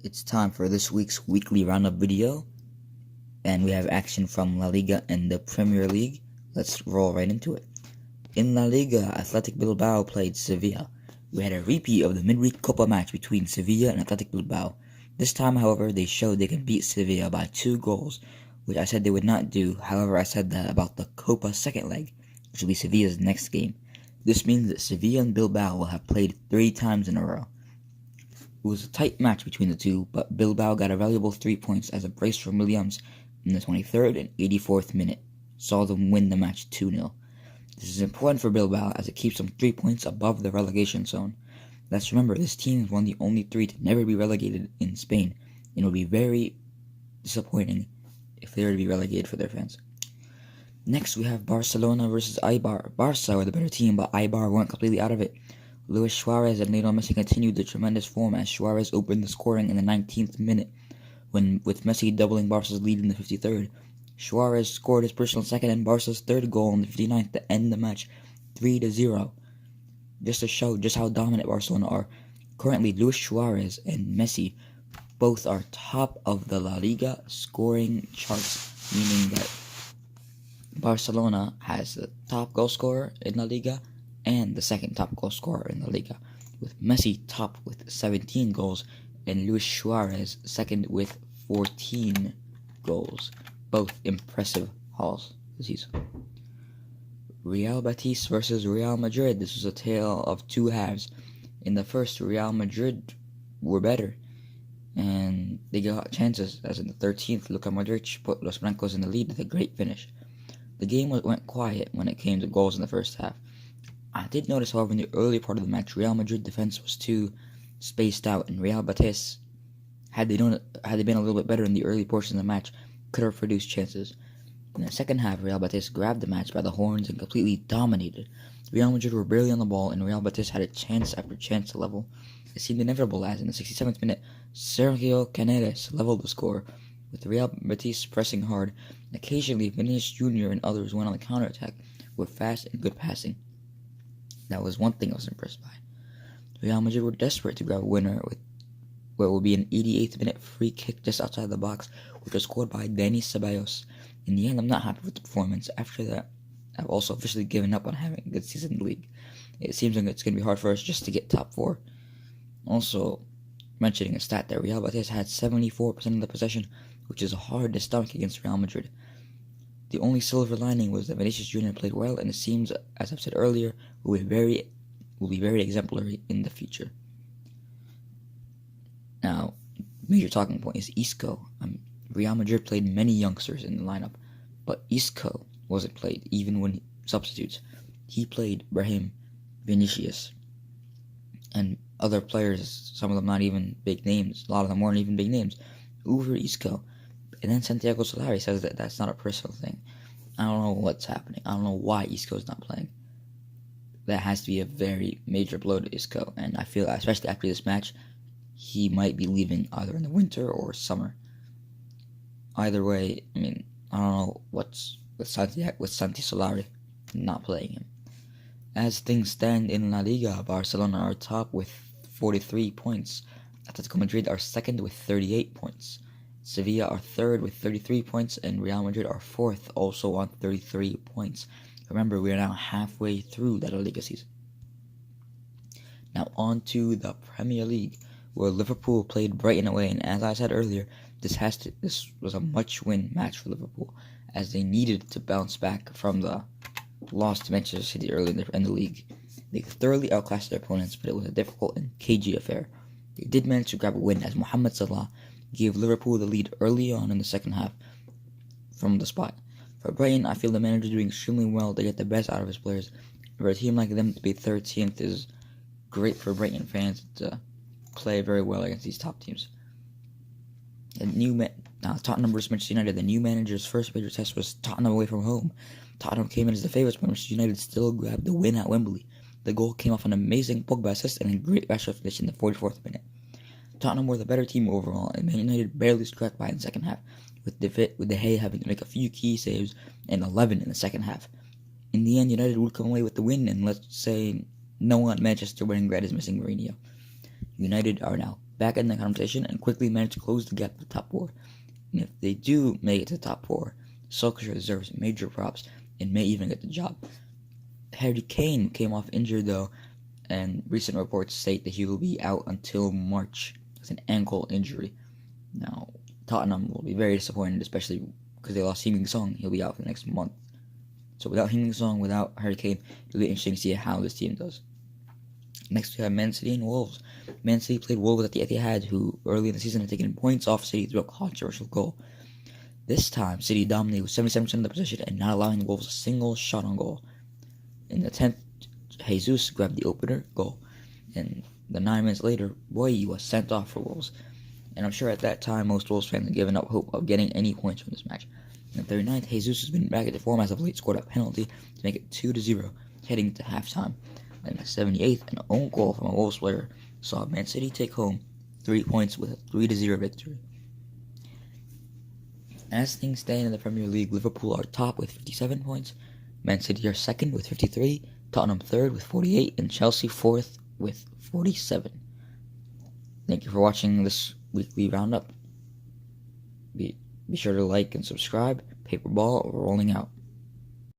It's time for this week's weekly roundup video, and we have action from La Liga and the Premier League. Let's roll right into it. In La Liga, Athletic Bilbao played Sevilla. We had a repeat of the midweek Copa match between Sevilla and Athletic Bilbao. This time, however, they showed they can beat Sevilla by 2 goals, which I said they would not do. However, I said that about the Copa second leg, which will be Sevilla's next game. This means that Sevilla and Bilbao will have played 3 times in a row. It was a tight match between the two, but Bilbao got a valuable 3 points as a brace from Williams in the 23rd and 84th minute saw them win the match 2-0. This is important for Bilbao as it keeps them 3 points above the relegation zone. Let's remember, this team is one of the only 3 to never be relegated in Spain, and it would be very disappointing if they were to be relegated for their fans. Next, we have Barcelona versus Eibar. Barca were the better team, but Eibar weren't completely out of it. Luis Suarez and Lionel Messi continued their tremendous form as Suarez opened the scoring in the 19th minute, with Messi doubling Barca's lead in the 53rd. Suarez scored his personal second and Barca's third goal in the 59th to end the match 3-0. Just to show just how dominant Barcelona are, currently Luis Suarez and Messi both are top of the La Liga scoring charts, meaning that Barcelona has the top goal scorer in La Liga and the second top goal scorer in La Liga, with Messi top with 17 goals and Luis Suarez second with 14 goals. Both impressive hauls this season. Real Betis versus Real Madrid. This was a tale of 2 halves. In the first, Real Madrid were better, and they got chances, as in the 13th, Luka Modric put Los Blancos in the lead with a great finish. The game went quiet when it came to goals in the first half. I did notice, however, in the early part of the match, Real Madrid defense was too spaced out, and Real Betis, had they been a little bit better in the early portion of the match, could have produced chances. In the second half, Real Betis grabbed the match by the horns and completely dominated. Real Madrid were barely on the ball, and Real Betis had a chance after chance to level. It seemed inevitable as, in the 67th minute, Sergio Canales leveled the score, with Real Betis pressing hard. Occasionally, Vinicius Jr. and others went on the counterattack with fast and good passing. That was one thing I was impressed by. Real Madrid were desperate to grab a winner with what will be an 88th minute free kick just outside the box, which was scored by Dani Ceballos. In the end, I'm not happy with the performance. After that, I've also officially given up on having a good season in the league. It seems like it's going to be hard for us just to get top 4. Also, mentioning a stat that Real Betis had 74% of the possession, which is hard to stomach against Real Madrid. The only silver lining was that Vinicius Jr. played well, and it seems, as I've said earlier, will be very exemplary in the future. Now, major talking point is Isco. Real Madrid played many youngsters in the lineup, but Isco wasn't played even when substitutes. He played Brahim, Vinicius, and other players, some of them not even big names, a lot of them weren't even big names, over Isco. And then Santiago Solari says that that's not a personal thing. I don't know what's happening. I don't know why Isco's not playing. That has to be a very major blow to Isco, and I feel, especially after this match, he might be leaving either in the winter or summer. Either way, I don't know what's with Santi Solari not playing him. As things stand in La Liga, Barcelona are top with 43 points. Atletico Madrid are second with 38 points. Sevilla are third with 33 points, and Real Madrid are fourth, also on 33 points. Remember, we are now halfway through that La Liga season. Now on to the Premier League, where Liverpool played Brighton away, and as I said earlier, this was a must-win match for Liverpool, as they needed to bounce back from the loss to Manchester City early in the league. They thoroughly outclassed their opponents, but it was a difficult and cagey affair. They did manage to grab a win, as Mohamed Salah gave Liverpool the lead early on in the second half from the spot. For Brighton, I feel the manager doing extremely well to get the best out of his players. For a team like them to be 13th is great for Brighton fans to play very well against these top teams. Tottenham versus Manchester United. The new manager's first major test was Tottenham away from home. Tottenham came in as the favourites, but Manchester United still grabbed the win at Wembley. The goal came off an amazing Pogba assist and a great Rashford finish in the 44th minute. Tottenham were the better team overall, and Man United barely scraped by in the second half, with De Gea having to make a few key saves and 11 in the second half. In the end, United would come away with the win, and let's say no one at Manchester would regret is missing Mourinho. United are now back in the competition and quickly manage to close the gap to the top 4. And if they do make it to the top 4, Solskjaer deserves major props and may even get the job. Harry Kane came off injured though, and recent reports state that he will be out until March with an ankle injury. Now, Tottenham will be very disappointed, especially because they lost Heung-min Son. He'll be out for the next month. So without Heung-min Son, without Harry Kane, it'll be interesting to see how this team does. Next we have Man City and Wolves. Man City played Wolves at the Etihad, who early in the season had taken points off City through a controversial goal. This time, City dominated with 77% of the possession and not allowing the Wolves a single shot on goal. In the 10th, Jesus grabbed the opener goal, and 9 minutes later, Boye was sent off for Wolves. And I'm sure at that time most Wolves fans had given up hope of getting any points from this match. In the 39th, Jesus has been back at the form as of late, scored a penalty to make it 2-0, heading to halftime. In the 78th, an own goal from a Wolves player saw Man City take home 3 points with a 3-0 victory. As things stand in the Premier League, Liverpool are top with 57 points, Man City are second with 53, Tottenham third with 48, and Chelsea fourth with 47. Thank you for watching this weekly roundup. Be sure to like and subscribe. Paperball rolling out.